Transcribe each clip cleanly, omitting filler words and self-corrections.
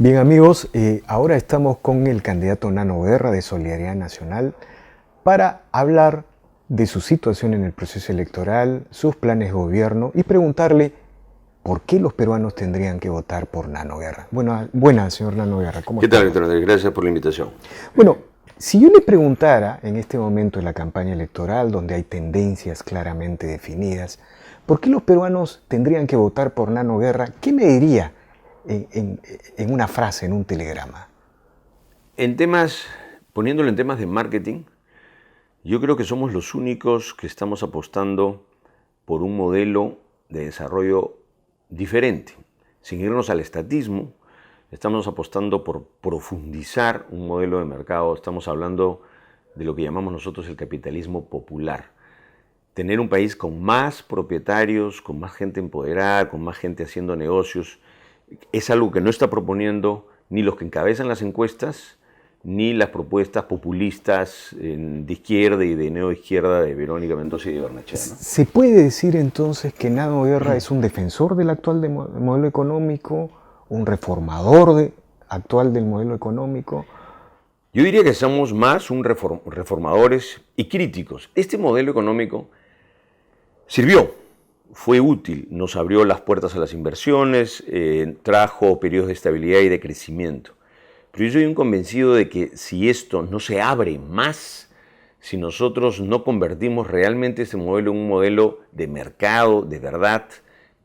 Bien amigos, ahora estamos con el candidato Nano Guerra de Solidaridad Nacional para hablar de su situación en el proceso electoral, sus planes de gobierno y preguntarle por qué los peruanos tendrían que votar por Nano Guerra. Buenas, señor Nano Guerra, ¿cómo ¿Qué está? tal, Víctor Andrés? Gracias por la invitación. Bueno, si yo le preguntara en este momento de la campaña electoral, donde hay tendencias claramente definidas, ¿por qué los peruanos tendrían que votar por Nano Guerra? ¿Qué me diría en una frase, en un telegrama? Poniéndolo en temas de marketing, yo creo que somos los únicos que estamos apostando por un modelo de desarrollo diferente. Sin irnos al estatismo, estamos apostando por profundizar un modelo de mercado. Estamos hablando de lo que llamamos nosotros el capitalismo popular. Tener un país con más propietarios, con más gente empoderada, con más gente haciendo negocios, es algo que no está proponiendo ni los que encabezan las encuestas, ni las propuestas populistas de izquierda y de neoizquierda de Verónica Mendoza y de Barnechea, ¿no? ¿Se puede decir entonces que Nano Guerra es un defensor del actual modelo económico, un reformador actual del modelo económico? Yo diría que somos más reformadores y críticos. Este modelo económico sirvió, fue útil, nos abrió las puertas a las inversiones, trajo periodos de estabilidad y de crecimiento. Pero yo soy un convencido de que si esto no se abre más, si nosotros no convertimos realmente este modelo en un modelo de mercado, de verdad,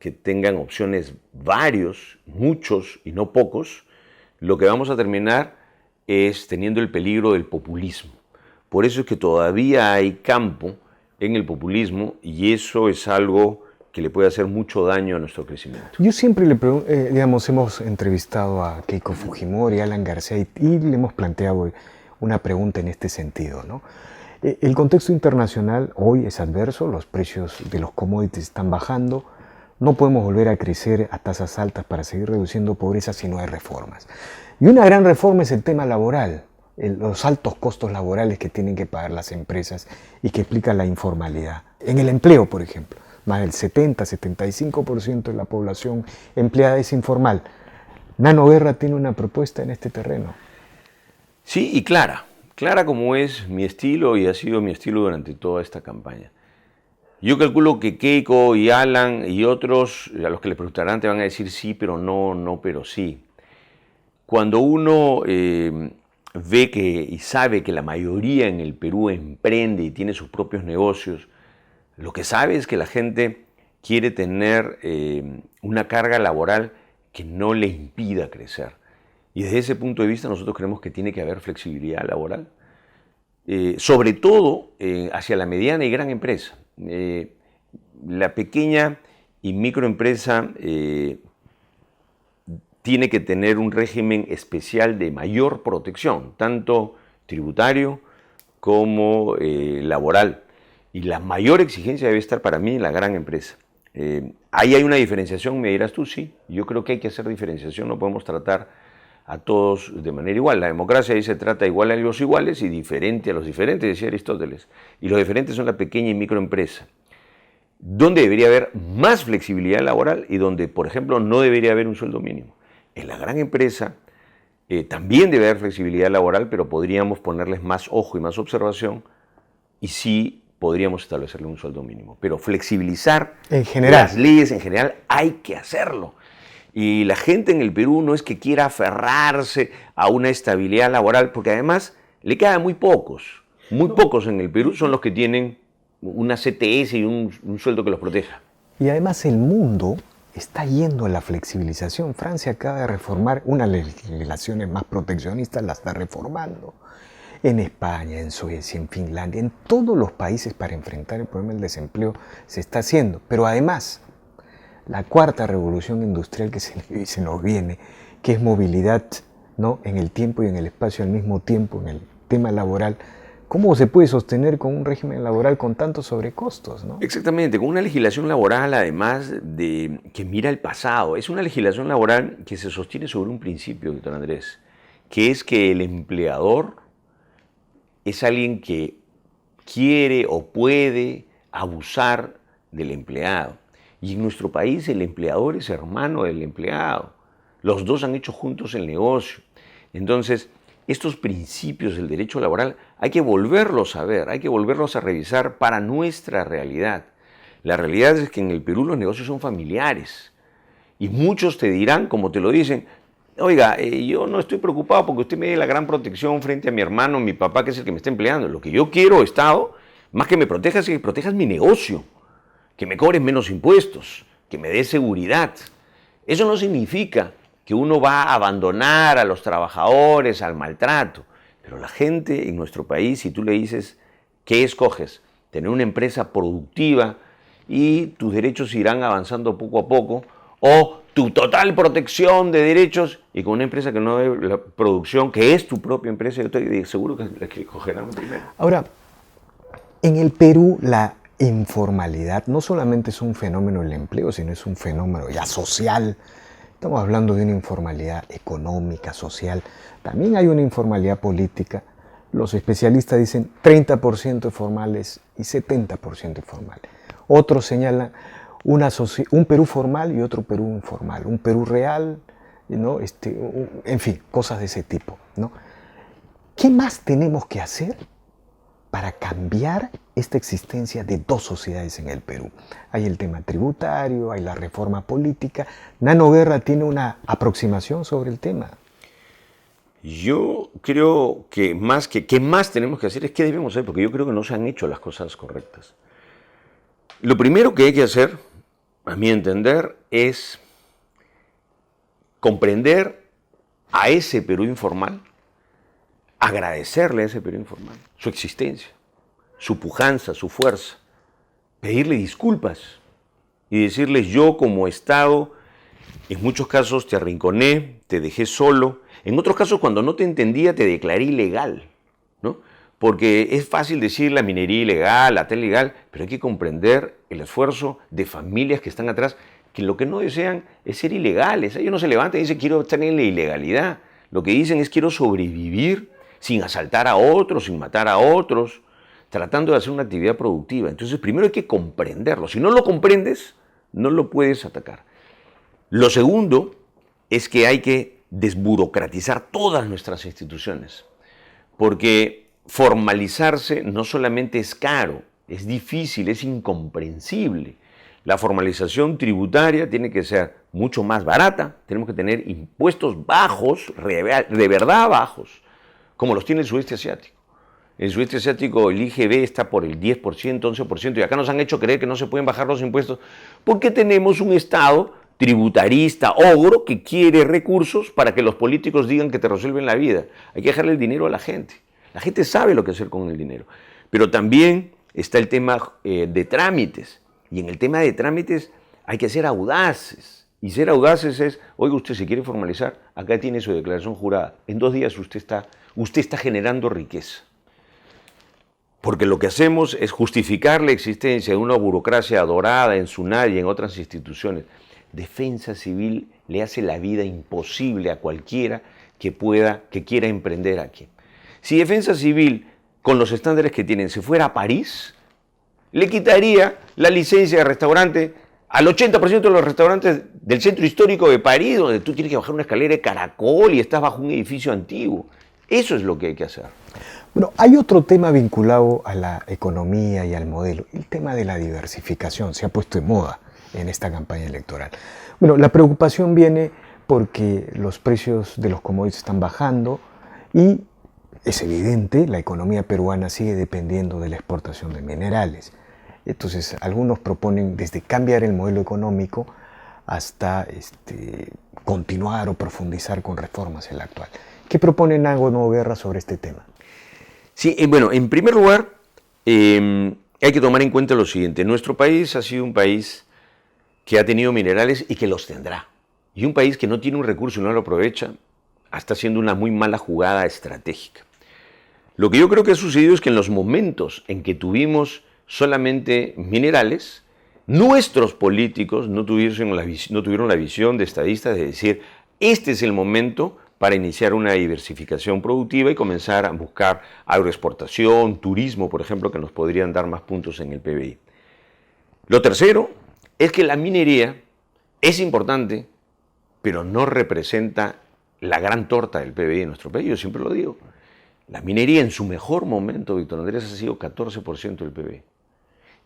que tengan opciones varios, muchos y no pocos, lo que vamos a terminar es teniendo el peligro del populismo. Por eso es que todavía hay campo en el populismo y eso es algo que le puede hacer mucho daño a nuestro crecimiento. Yo siempre le pregunto, hemos entrevistado a Keiko Fujimori, Alan García, y le hemos planteado una pregunta en este sentido, ¿no? El contexto internacional hoy es adverso, los precios de los commodities están bajando, no podemos volver a crecer a tasas altas para seguir reduciendo pobreza si no hay reformas. Y una gran reforma es el tema laboral, los altos costos laborales que tienen que pagar las empresas y que explica la informalidad. En el empleo, por ejemplo, más del 70-75% de la población empleada es informal. Nano Guerra tiene una propuesta en este terreno. Sí, y clara como es mi estilo y ha sido mi estilo durante toda esta campaña. Yo calculo que Keiko y Alan y otros, a los que le preguntarán, te van a decir sí, pero no, no, pero sí. Cuando uno ve y sabe que la mayoría en el Perú emprende y tiene sus propios negocios, lo que sabe es que la gente quiere tener una carga laboral que no le impida crecer. Y desde ese punto de vista nosotros creemos que tiene que haber flexibilidad laboral, sobre todo hacia la mediana y gran empresa. La pequeña y microempresa tiene que tener un régimen especial de mayor protección, tanto tributario como laboral. Y la mayor exigencia debe estar para mí en la gran empresa. Ahí hay una diferenciación, me dirás tú, sí. Yo creo que hay que hacer diferenciación, no podemos tratar a todos de manera igual. La democracia ahí se trata igual a los iguales y diferente a los diferentes, decía Aristóteles. Y los diferentes son la pequeña y microempresa, donde debería haber más flexibilidad laboral y donde, por ejemplo, no debería haber un sueldo mínimo. En la gran empresa también debe haber flexibilidad laboral, pero podríamos ponerles más ojo y más observación y sí podríamos establecerle un sueldo mínimo. Pero flexibilizar las leyes en general hay que hacerlo. Y la gente en el Perú no es que quiera aferrarse a una estabilidad laboral, porque además le quedan muy pocos. Muy pocos en el Perú son los que tienen una CTS y un sueldo que los proteja. Y además el mundo está yendo a la flexibilización. Francia acaba de reformar unas legislaciones más proteccionistas, las está reformando. En España, en Suecia, en Finlandia, en todos los países para enfrentar el problema del desempleo se está haciendo. Pero además, la cuarta revolución industrial que se nos viene, que es movilidad, ¿no?, en el tiempo y en el espacio al mismo tiempo, en el tema laboral. ¿Cómo se puede sostener con un régimen laboral con tantos sobrecostos, ¿no? Exactamente, con una legislación laboral además de que mira el pasado. Es una legislación laboral que se sostiene sobre un principio, doctor Andrés, que es que el empleador es alguien que quiere o puede abusar del empleado. Y en nuestro país el empleador es hermano del empleado. Los dos han hecho juntos el negocio. Entonces, estos principios del derecho laboral hay que volverlos a ver, hay que volverlos a revisar para nuestra realidad. La realidad es que en el Perú los negocios son familiares y muchos te dirán, como te lo dicen, oiga, yo no estoy preocupado porque usted me dé la gran protección frente a mi hermano, mi papá, que es el que me está empleando. Lo que yo quiero, Estado, más que me protejas, es que protejas mi negocio, que me cobres menos impuestos, que me des seguridad. Eso no significa que uno va a abandonar a los trabajadores, al maltrato. Pero la gente en nuestro país, si tú le dices, ¿qué escoges? Tener una empresa productiva y tus derechos irán avanzando poco a poco, o tu total protección de derechos y con una empresa que no dé la producción, que es tu propia empresa, yo estoy seguro que la que escogerán primero. Ahora, en el Perú la informalidad no solamente es un fenómeno del empleo, sino es un fenómeno ya social. Estamos hablando de una informalidad económica, social. También hay una informalidad política. Los especialistas dicen 30% formales y 70% informales. Otros señalan un Perú formal y otro Perú informal. Un Perú real, ¿no? En fin, cosas de ese tipo, ¿no? ¿Qué más tenemos que hacer para cambiar esta existencia de dos sociedades en el Perú? Hay el tema tributario, hay la reforma política. Nano Guerra tiene una aproximación sobre el tema. Yo creo que más tenemos que hacer es qué debemos hacer, porque yo creo que no se han hecho las cosas correctas. Lo primero que hay que hacer, a mi entender, es comprender a ese Perú informal, agradecerle a ese Perú informal su existencia, su pujanza, su fuerza, pedirle disculpas y decirles: yo como Estado en muchos casos te arrinconé, te dejé solo, en otros casos cuando no te entendía te declaré ilegal, ¿no? Porque es fácil decir la minería ilegal, la tela ilegal, pero hay que comprender el esfuerzo de familias que están atrás, que lo que no desean es ser ilegales. Ellos no se levantan y dicen quiero estar en la ilegalidad, lo que dicen es quiero sobrevivir sin asaltar a otros, sin matar a otros, tratando de hacer una actividad productiva. Entonces primero hay que comprenderlo. Si no lo comprendes, no lo puedes atacar. Lo segundo es que hay que desburocratizar todas nuestras instituciones, porque formalizarse no solamente es caro, es difícil, es incomprensible. La formalización tributaria tiene que ser mucho más barata, tenemos que tener impuestos bajos, de verdad bajos, como los tiene el sudeste asiático. En el sudeste asiático el IGB está por el 10%, 11%, y acá nos han hecho creer que no se pueden bajar los impuestos porque tenemos un Estado tributarista, ogro, que quiere recursos para que los políticos digan que te resuelven la vida. Hay que dejarle el dinero a la gente. La gente sabe lo que hacer con el dinero. Pero también está el tema de trámites. Y en el tema de trámites hay que ser audaces. Y ser audaces es, oiga, usted se quiere formalizar, acá tiene su declaración jurada. En 2 días usted está generando riqueza. Porque lo que hacemos es justificar la existencia de una burocracia adorada en SUNAT y en otras instituciones. Defensa Civil le hace la vida imposible a cualquiera que quiera emprender aquí. Si Defensa Civil, con los estándares que tienen, se fuera a París, le quitaría la licencia de restaurante al 80% de los restaurantes del centro histórico de París, donde tú tienes que bajar una escalera de caracol y estás bajo un edificio antiguo. Eso es lo que hay que hacer. Bueno, hay otro tema vinculado a la economía y al modelo, el tema de la diversificación. Se ha puesto de moda en esta campaña electoral. Bueno, la preocupación viene porque los precios de los commodities están bajando y es evidente, la economía peruana sigue dependiendo de la exportación de minerales. Entonces, algunos proponen desde cambiar el modelo económico hasta continuar o profundizar con reformas en la actual. ¿Qué propone Nano Guerra sobre este tema? Sí, bueno, en primer lugar, hay que tomar en cuenta lo siguiente. Nuestro país ha sido un país que ha tenido minerales y que los tendrá. Y un país que no tiene un recurso y no lo aprovecha, está haciendo una muy mala jugada estratégica. Lo que yo creo que ha sucedido es que en los momentos en que tuvimos solamente minerales, nuestros políticos no tuvieron la visión de estadistas de decir, este es el momento para iniciar una diversificación productiva y comenzar a buscar agroexportación, turismo, por ejemplo, que nos podrían dar más puntos en el PBI. Lo tercero es que la minería es importante, pero no representa la gran torta del PBI en nuestro país. Yo siempre lo digo. La minería en su mejor momento, Víctor Andrés, ha sido 14% del PBI.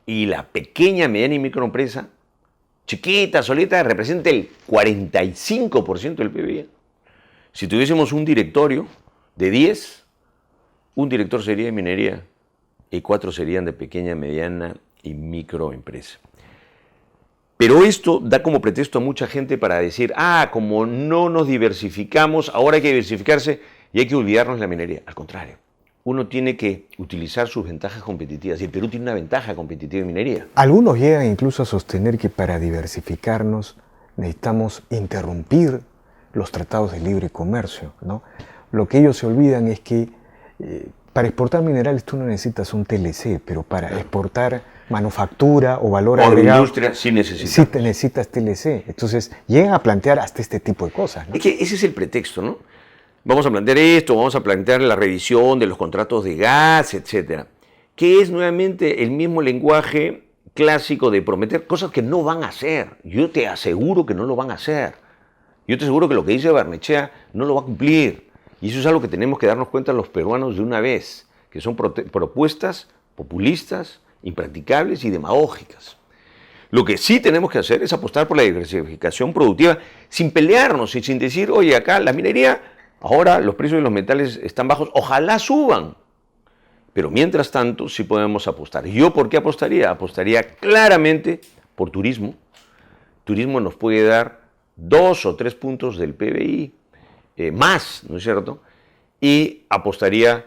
Y la pequeña, mediana y microempresa, chiquita, solita, representa el 45% del PBI. Si tuviésemos un directorio de 10, un director sería de minería y 4 serían de pequeña, mediana y microempresa. Pero esto da como pretexto a mucha gente para decir, como no nos diversificamos, ahora hay que diversificarse y hay que olvidarnos de la minería. Al contrario, uno tiene que utilizar sus ventajas competitivas y el Perú tiene una ventaja competitiva en minería. Algunos llegan incluso a sostener que para diversificarnos necesitamos interrumpir los tratados de libre comercio, ¿no? Lo que ellos se olvidan es que para exportar minerales tú no necesitas un TLC, pero para exportar manufactura o valor agregado, industria sí necesitas. Sí te necesitas TLC. Entonces llegan a plantear hasta este tipo de cosas, ¿no? Es que ese es el pretexto, ¿no? Vamos a plantear esto, vamos a plantear la revisión de los contratos de gas, etcétera, que es nuevamente el mismo lenguaje clásico de prometer cosas que no van a hacer. Yo te aseguro que no lo van a hacer. Yo te aseguro que lo que dice Barnechea no lo va a cumplir. Y eso es algo que tenemos que darnos cuenta los peruanos de una vez, que son propuestas populistas, impracticables y demagógicas. Lo que sí tenemos que hacer es apostar por la diversificación productiva sin pelearnos y sin decir, oye, acá la minería, ahora los precios de los metales están bajos, ojalá suban. Pero mientras tanto sí podemos apostar. ¿Yo por qué apostaría? Apostaría claramente por turismo. Turismo nos puede dar 2 o 3 puntos del PBI, más, ¿no es cierto? Y apostaría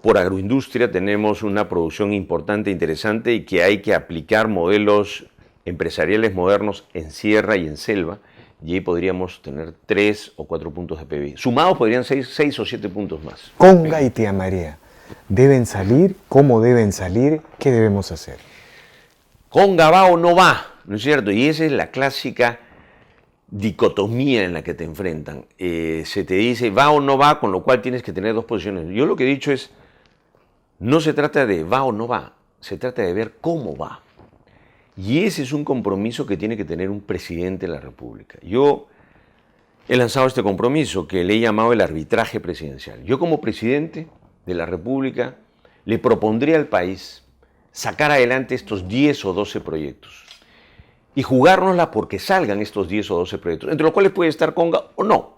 por agroindustria. Tenemos una producción importante, interesante y que hay que aplicar modelos empresariales modernos en sierra y en selva. Y ahí podríamos tener 3 o 4 puntos de PBI. Sumados podrían ser 6 o 7 puntos más. Conga y Tía María, ¿deben salir? ¿Cómo deben salir? ¿Qué debemos hacer? Conga va o no va, ¿no es cierto? Y esa es la clásica dicotomía en la que te enfrentan. Se te dice va o no va, con lo cual tienes que tener 2 posiciones. Yo lo que he dicho es, no se trata de va o no va, se trata de ver cómo va. Y ese es un compromiso que tiene que tener un presidente de la República. Yo he lanzado este compromiso que le he llamado el arbitraje presidencial. Yo como presidente de la República le propondría al país sacar adelante estos 10 o 12 proyectos y jugárnosla porque salgan estos 10 o 12 proyectos, entre los cuales puede estar Conga o no.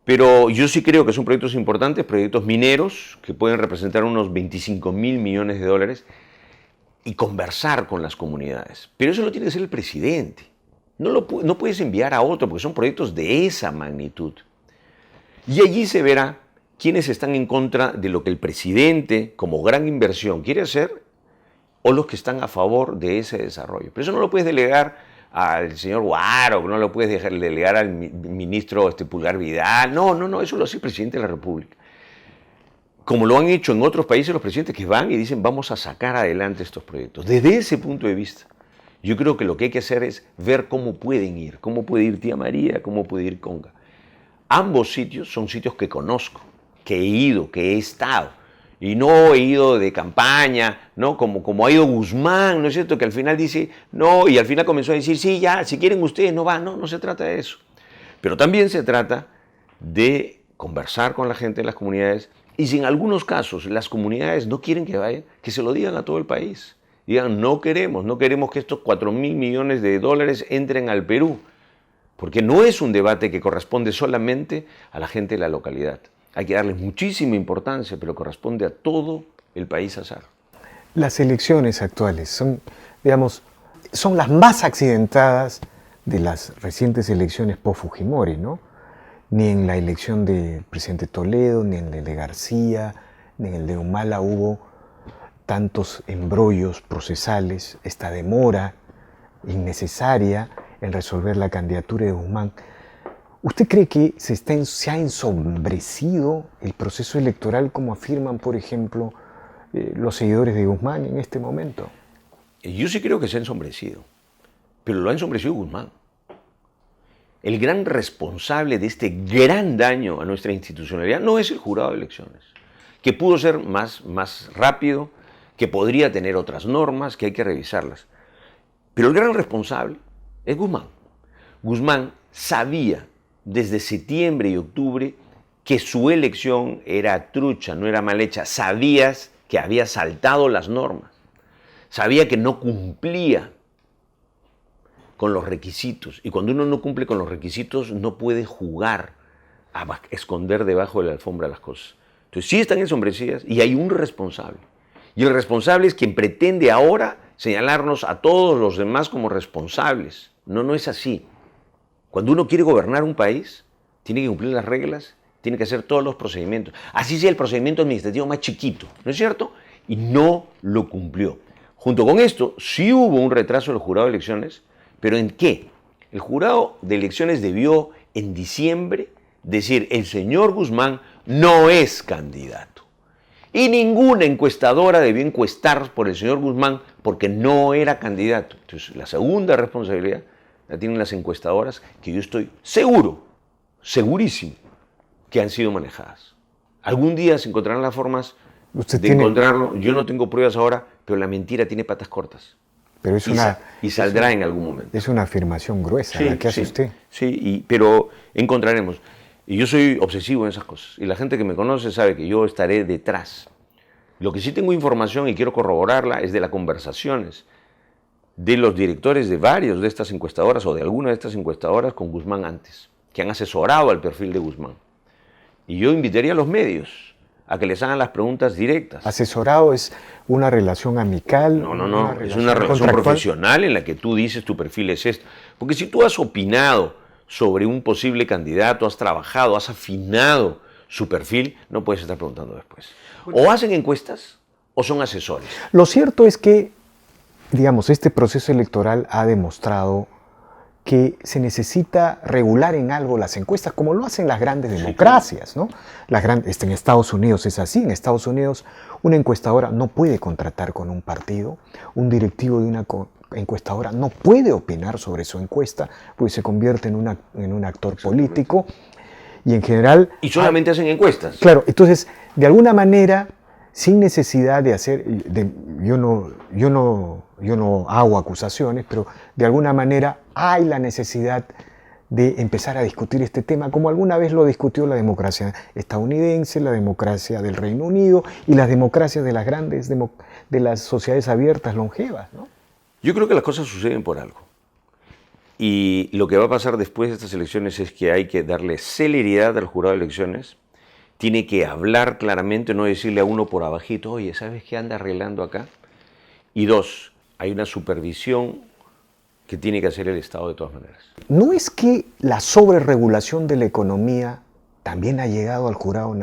Pero yo sí creo que son proyectos importantes, proyectos mineros que pueden representar unos 25.000 millones de dólares y conversar con las comunidades. Pero eso lo tiene que ser el presidente. No puedes enviar a otro porque son proyectos de esa magnitud. Y allí se verá quiénes están en contra de lo que el presidente, como gran inversión, quiere hacer o los que están a favor de ese desarrollo. Pero eso no lo puedes delegar al señor Guaro, no lo puedes delegar al ministro Pulgar Vidal. No, eso lo hace el presidente de la República. Como lo han hecho en otros países los presidentes que van y dicen vamos a sacar adelante estos proyectos. Desde ese punto de vista, yo creo que lo que hay que hacer es ver cómo pueden ir, cómo puede ir Tía María, cómo puede ir Conga. Ambos sitios son sitios que conozco, que he ido, que he estado. Y no he ido de campaña, ¿no? Como ha ido Guzmán, ¿no es cierto? Que al final dice, no, y al final comenzó a decir, sí, ya, si quieren ustedes, no va. No se trata de eso. Pero también se trata de conversar con la gente de las comunidades y si en algunos casos las comunidades no quieren que vayan, que se lo digan a todo el país. Digan, no queremos que estos 4.000 millones de dólares entren al Perú. Porque no es un debate que corresponde solamente a la gente de la localidad. Hay que darle muchísima importancia, pero corresponde a todo el país hacer. Las elecciones actuales son las más accidentadas de las recientes elecciones post-Fujimori, ¿no? Ni en la elección del presidente Toledo, ni en el de García, ni en el de Humala hubo tantos embrollos procesales, esta demora innecesaria en resolver la candidatura de Guzmán. ¿Usted cree que se ha ensombrecido el proceso electoral como afirman, por ejemplo, los seguidores de Guzmán en este momento? Yo sí creo que se ha ensombrecido, pero lo ha ensombrecido Guzmán. El gran responsable de este gran daño a nuestra institucionalidad no es el jurado de elecciones, que pudo ser más rápido, que podría tener otras normas, que hay que revisarlas. Pero el gran responsable es Guzmán. Guzmán sabía desde septiembre y octubre que su elección era trucha, no era mal hecha. Sabías que había saltado las normas. Sabía que no cumplía con los requisitos. Y cuando uno no cumple con los requisitos, no puede jugar a esconder debajo de la alfombra las cosas. Entonces sí están ensombrecidas y hay un responsable. Y el responsable es quien pretende ahora señalarnos a todos los demás como responsables. No, no es así. Cuando uno quiere gobernar un país, tiene que cumplir las reglas, tiene que hacer todos los procedimientos. Así sea el procedimiento administrativo más chiquito, ¿no es cierto? Y no lo cumplió. Junto con esto, sí hubo un retraso del jurado de elecciones, pero ¿en qué? El jurado de elecciones debió en diciembre decir, el señor Guzmán no es candidato. Y ninguna encuestadora debió encuestar por el señor Guzmán porque no era candidato. Entonces, la segunda responsabilidad la tienen las encuestadoras, que yo estoy seguro, segurísimo, que han sido manejadas. Algún día se encontrarán las formas de encontrarlo. Yo no tengo pruebas ahora, pero la mentira tiene patas cortas. Pero es y saldrá en algún momento. Es una afirmación gruesa la que hace usted. Sí, pero encontraremos. Y yo soy obsesivo en esas cosas. Y la gente que me conoce sabe que yo estaré detrás. Lo que sí tengo información y quiero corroborarla es de las conversaciones de los directores de varios de estas encuestadoras o de alguna de estas encuestadoras con Guzmán antes, que han asesorado al perfil de Guzmán. Y yo invitaría a los medios a que les hagan las preguntas directas. ¿Asesorado es una relación amical? No, es una relación profesional en la que tú dices tu perfil es esto. Porque si tú has opinado sobre un posible candidato, has trabajado, has afinado su perfil, no puedes estar preguntando después. O hacen encuestas o son asesores. Lo cierto es que, digamos, este proceso electoral ha demostrado que se necesita regular en algo las encuestas, como lo hacen las grandes democracias, ¿no? En Estados Unidos es así. En Estados Unidos una encuestadora no puede contratar con un partido, un directivo de una encuestadora no puede opinar sobre su encuesta, porque se convierte en un actor político y en general... Y solamente hacen encuestas. Claro, entonces, de alguna manera, sin necesidad de hacer... Yo no hago acusaciones, pero de alguna manera hay la necesidad de empezar a discutir este tema, como alguna vez lo discutió la democracia estadounidense, la democracia del Reino Unido y las democracias de las grandes, de las sociedades abiertas longevas, ¿no? Yo creo que las cosas suceden por algo. Y lo que va a pasar después de estas elecciones es que hay que darle celeridad al jurado de elecciones. Tiene que hablar claramente, no decirle a uno por abajito, oye, ¿sabes qué anda arreglando acá? Y dos, hay una supervisión que tiene que hacer el Estado de todas maneras. ¿No es que la sobreregulación de la economía también ha llegado al Jurado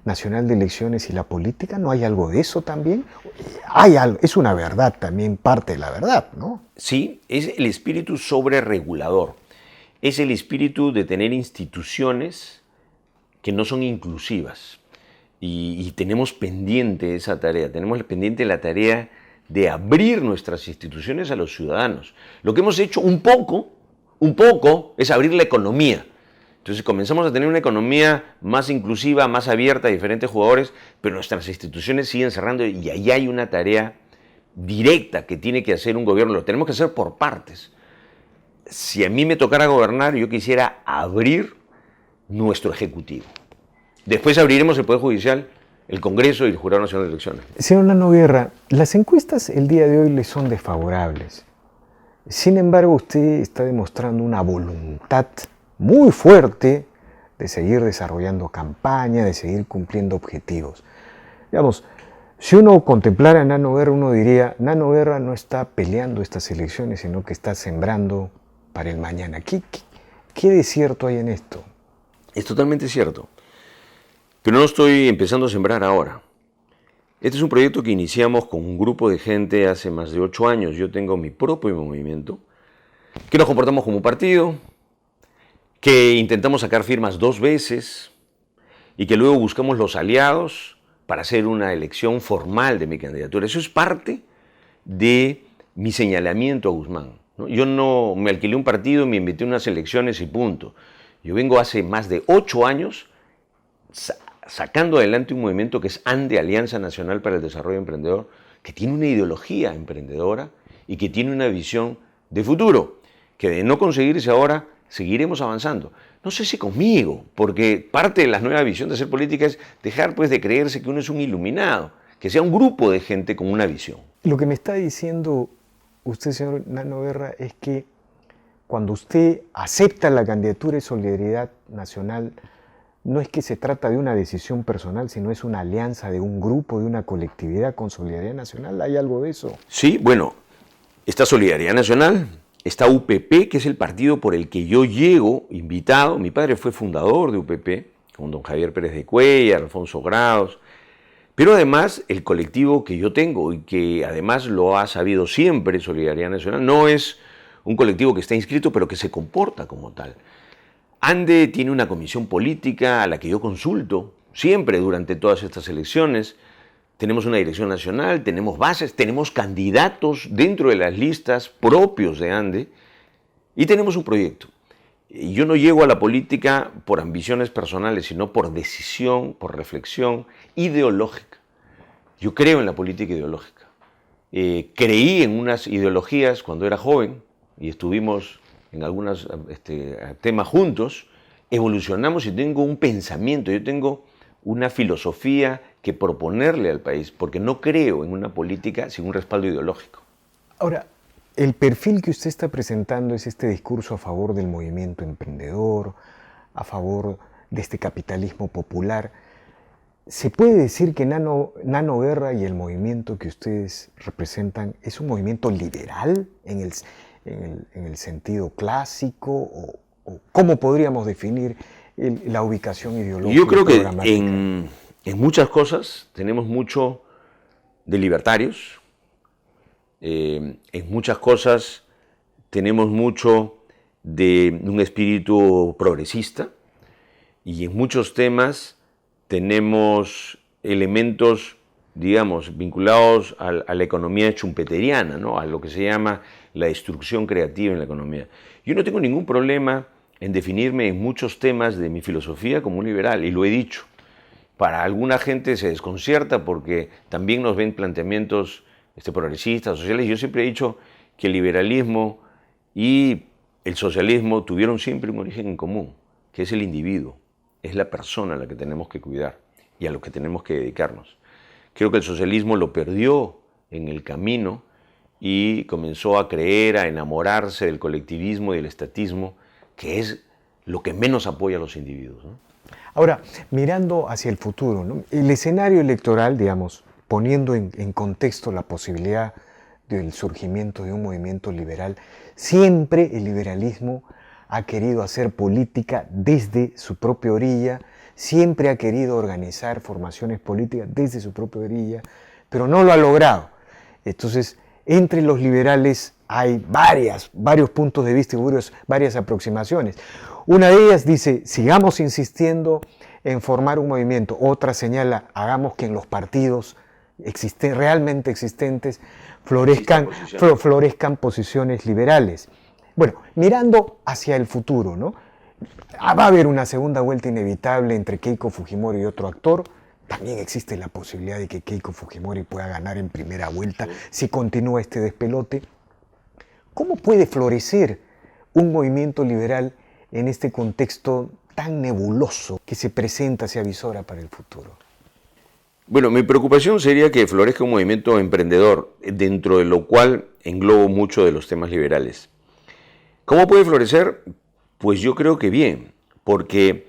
Nacional de Elecciones y la política? ¿No hay algo de eso también? Hay algo, es una verdad también, parte de la verdad, ¿no? Sí, es el espíritu sobreregulador. Es el espíritu de tener instituciones que no son inclusivas. Y tenemos pendiente esa tarea, tenemos pendiente la tarea de abrir nuestras instituciones a los ciudadanos. Lo que hemos hecho un poco, es abrir la economía. Entonces comenzamos a tener una economía más inclusiva, más abierta a diferentes jugadores, pero nuestras instituciones siguen cerrando y ahí hay una tarea directa que tiene que hacer un gobierno. Lo tenemos que hacer por partes. Si a mí me tocara gobernar, yo quisiera abrir nuestro Ejecutivo. Después abriremos el Poder Judicial, el Congreso y el Jurado Nacional de Elecciones. Señor Nano Guerra, las encuestas el día de hoy le son desfavorables. Sin embargo, usted está demostrando una voluntad muy fuerte de seguir desarrollando campaña, de seguir cumpliendo objetivos. Digamos, si uno contemplara a Nano Guerra, uno diría, Nano Guerra no está peleando estas elecciones, sino que está sembrando para el mañana. ¿Qué de cierto hay en esto? Es totalmente cierto. Pero no estoy empezando a sembrar ahora. Este es un proyecto que iniciamos con un grupo de gente hace más de 8 años. Yo tengo mi propio movimiento, que nos comportamos como un partido, que intentamos sacar firmas 2 veces y que luego buscamos los aliados para hacer una elección formal de mi candidatura. Eso es parte de mi señalamiento a Guzmán, ¿no? Yo no me alquilé un partido, me invité a unas elecciones y punto. Yo vengo hace más de 8 años sacando adelante un movimiento que es ANDE, Alianza Nacional para el Desarrollo Emprendedor, que tiene una ideología emprendedora y que tiene una visión de futuro, que de no conseguirse ahora, seguiremos avanzando. No sé si conmigo, porque parte de la nueva visión de hacer política es dejar pues de creerse que uno es un iluminado, que sea un grupo de gente con una visión. Lo que me está diciendo usted, señor Nano Guerra, es que cuando usted acepta la candidatura de Solidaridad Nacional, no es que se trata de una decisión personal, sino es una alianza de un grupo, de una colectividad con Solidaridad Nacional. ¿Hay algo de eso? Sí, bueno, está Solidaridad Nacional, está UPP, que es el partido por el que yo llego invitado. Mi padre fue fundador de UPP, con don Javier Pérez de Cuellar, Alfonso Grados. Pero además el colectivo que yo tengo y que además lo ha sabido siempre Solidaridad Nacional, no es un colectivo que está inscrito, pero que se comporta como tal. ANDE tiene una comisión política a la que yo consulto siempre durante todas estas elecciones. Tenemos una dirección nacional, tenemos bases, tenemos candidatos dentro de las listas propios de ANDE y tenemos un proyecto. Yo no llego a la política por ambiciones personales, sino por decisión, por reflexión ideológica. Yo creo en la política ideológica. Creí en unas ideologías cuando era joven y estuvimos en algunos temas juntos, evolucionamos y tengo un pensamiento, yo tengo una filosofía que proponerle al país, porque no creo en una política sin un respaldo ideológico. Ahora, el perfil que usted está presentando es este discurso a favor del movimiento emprendedor, a favor de este capitalismo popular. ¿Se puede decir que Nano Guerra y el movimiento que ustedes representan es un movimiento liberal en el sentido clásico? ¿O cómo podríamos definir la ubicación ideológica? Yo creo que en muchas cosas tenemos mucho de libertarios, en muchas cosas tenemos mucho de un espíritu progresista y en muchos temas tenemos elementos, digamos, vinculados a la economía schumpeteriana, ¿no? A lo que se llama la destrucción creativa en la economía. Yo no tengo ningún problema en definirme en muchos temas de mi filosofía como un liberal, y lo he dicho. Para alguna gente se desconcierta porque también nos ven planteamientos progresistas, sociales. Yo siempre he dicho que el liberalismo y el socialismo tuvieron siempre un origen en común, que es el individuo, es la persona a la que tenemos que cuidar y a lo que tenemos que dedicarnos. Creo que el socialismo lo perdió en el camino y comenzó a creer, a enamorarse del colectivismo y del estatismo, que es lo que menos apoya a los individuos, ¿no? Ahora, mirando hacia el futuro, ¿no? El escenario electoral, digamos, poniendo en contexto la posibilidad del surgimiento de un movimiento liberal, siempre el liberalismo ha querido hacer política desde su propia orilla, siempre ha querido organizar formaciones políticas desde su propia orilla, pero no lo ha logrado. Entonces, entre los liberales hay varios puntos de vista y varias aproximaciones. Una de ellas dice, sigamos insistiendo en formar un movimiento. Otra señala, hagamos que en los partidos realmente existentes florezcan posiciones liberales. Bueno, mirando hacia el futuro, ¿no? Va a haber una segunda vuelta inevitable entre Keiko Fujimori y otro actor. También existe la posibilidad de que Keiko Fujimori pueda ganar en primera vuelta si continúa este despelote. ¿Cómo puede florecer un movimiento liberal en este contexto tan nebuloso que se presenta, se avisora para el futuro? Bueno, mi preocupación sería que florezca un movimiento emprendedor, dentro de lo cual englobo mucho de los temas liberales. ¿Cómo puede florecer? Pues yo creo que bien, porque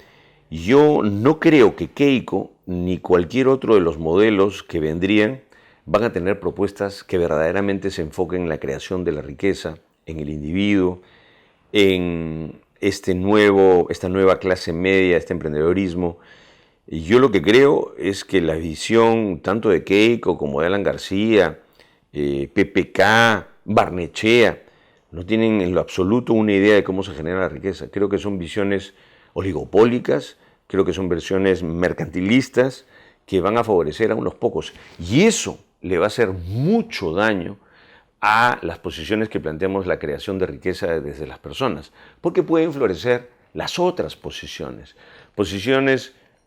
yo no creo que Keiko ni cualquier otro de los modelos que vendrían van a tener propuestas que verdaderamente se enfoquen en la creación de la riqueza, en el individuo, en esta nueva clase media, este emprendedorismo. Y yo lo que creo es que la visión tanto de Keiko como de Alan García, PPK, Barnechea, no tienen en lo absoluto una idea de cómo se genera la riqueza. Creo que son visiones oligopólicas, creo que son versiones mercantilistas que van a favorecer a unos pocos. Y eso le va a hacer mucho daño a las posiciones que planteamos la creación de riqueza desde las personas, porque pueden florecer las otras posiciones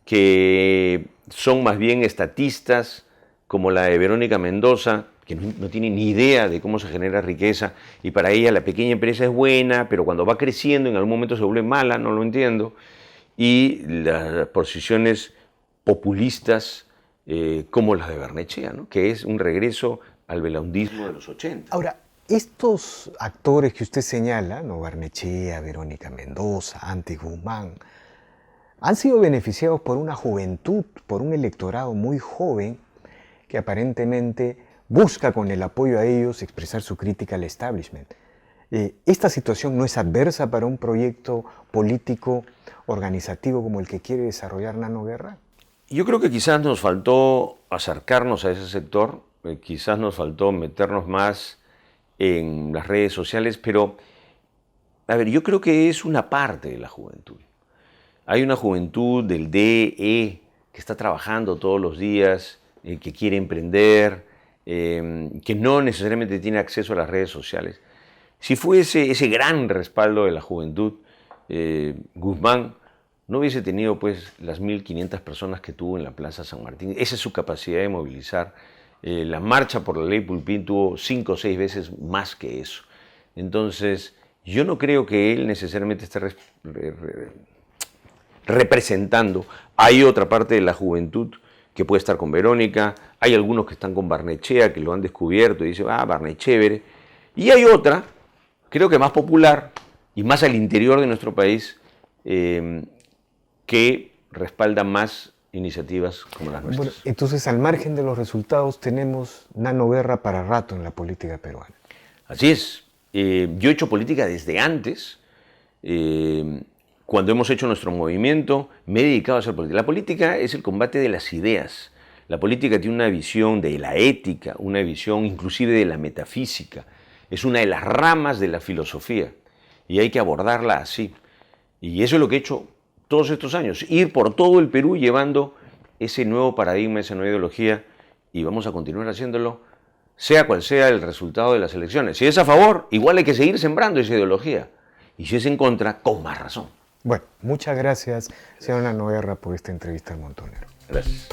que son más bien estatistas, como la de Verónica Mendoza, que no tiene ni idea de cómo se genera riqueza, y para ella la pequeña empresa es buena, pero cuando va creciendo en algún momento se vuelve mala, no lo entiendo, y las posiciones populistas como las de Barnechea, ¿no? Que es un regreso al belaundismo de los 80. Ahora, estos actores que usted señala, ¿no? Barnechea, Verónica Mendoza, Antes Guzmán, han sido beneficiados por una juventud, por un electorado muy joven que aparentemente busca con el apoyo a ellos expresar su crítica al establishment. ¿Esta situación no es adversa para un proyecto político organizativo como el que quiere desarrollar Nano Guerra? Yo creo que quizás nos faltó acercarnos a ese sector, quizás nos faltó meternos más en las redes sociales, pero, a ver, yo creo que es una parte de la juventud. Hay una juventud del DE que está trabajando todos los días, que quiere emprender, que no necesariamente tiene acceso a las redes sociales. Si fuese ese gran respaldo de la juventud, Guzmán no hubiese tenido pues las 1.500 personas que tuvo en la Plaza San Martín. Esa es su capacidad de movilizar. La marcha por la ley Pulpín tuvo 5 o 6 veces más que eso. Entonces, yo no creo que él necesariamente esté representando. Hay otra parte de la juventud que puede estar con Verónica, hay algunos que están con Barnechea, que lo han descubierto y dicen, Barnechévere. Y hay otra, creo que más popular y más al interior de nuestro país, que respalda más iniciativas como las nuestras. Bueno, entonces, al margen de los resultados, tenemos Nano Guerra para rato en la política peruana. Así es. Yo he hecho política desde antes. Cuando hemos hecho nuestro movimiento, me he dedicado a hacer política. La política es el combate de las ideas. La política tiene una visión de la ética, una visión inclusive de la metafísica. Es una de las ramas de la filosofía y hay que abordarla así. Y eso es lo que he hecho todos estos años, ir por todo el Perú llevando ese nuevo paradigma, esa nueva ideología, y vamos a continuar haciéndolo, sea cual sea el resultado de las elecciones. Si es a favor, igual hay que seguir sembrando esa ideología, y si es en contra, con más razón. Bueno, muchas gracias, señor Nano Guerra, por esta entrevista al Montonero. Gracias.